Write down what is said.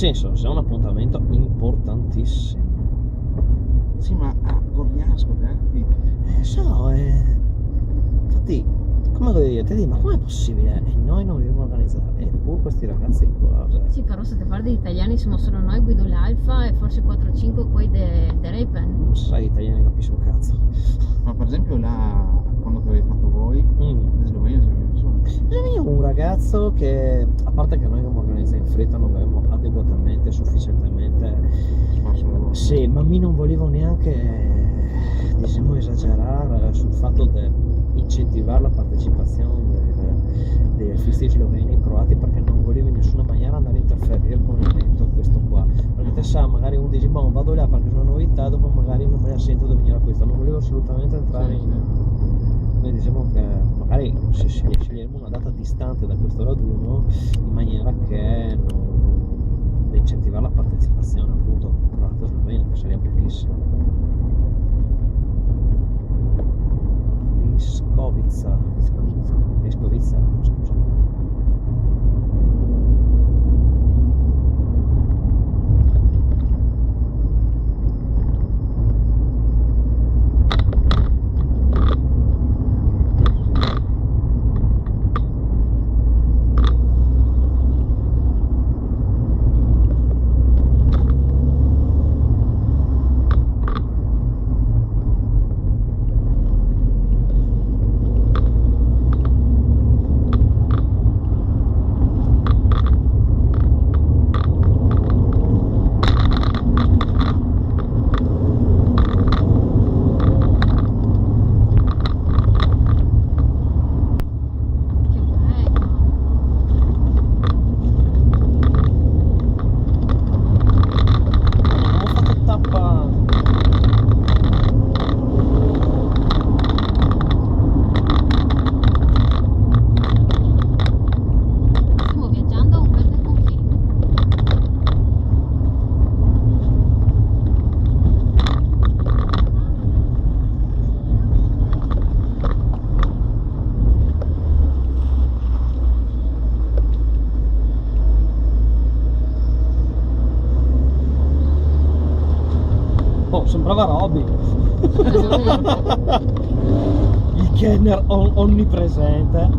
senso, se è un appuntamento importantissimo. Sì, ma a Gorliasco, Infatti, come devo dire, ti dico, ma com'è possibile? E noi non riusciamo a organizzare, eppure questi ragazzi qua, cioè. Sì, però se ti parli di italiani siamo solo noi, Guido l'Alfa e forse 4-5 quei de Repen. Non sai, gli italiani capiscono un cazzo. Ma per esempio là, quando che avete fatto voi, in Slovenia Bisogna un ragazzo che, a parte che noi abbiamo organizzato in fretta, non avevamo adeguatamente, sufficientemente. Sì, ma mi non volevo neanche, diciamo, esagerare sul fatto di incentivare la partecipazione dei artisti sloveni e croati, perché non volevo in nessuna maniera andare a interferire con l'evento questo qua, perché te sa, magari uno dice, boh, vado là perché è una novità, dopo magari non me la sento di venire a questo, non volevo assolutamente entrare quindi diciamo che magari se sceglieremo una data distante da questo raduno, in maniera che da incentivare la partecipazione appunto croata slovena, che sarebbe bellissimo. Liscovica, scusa. Sembrava Robby. Il Kenner onnipresente.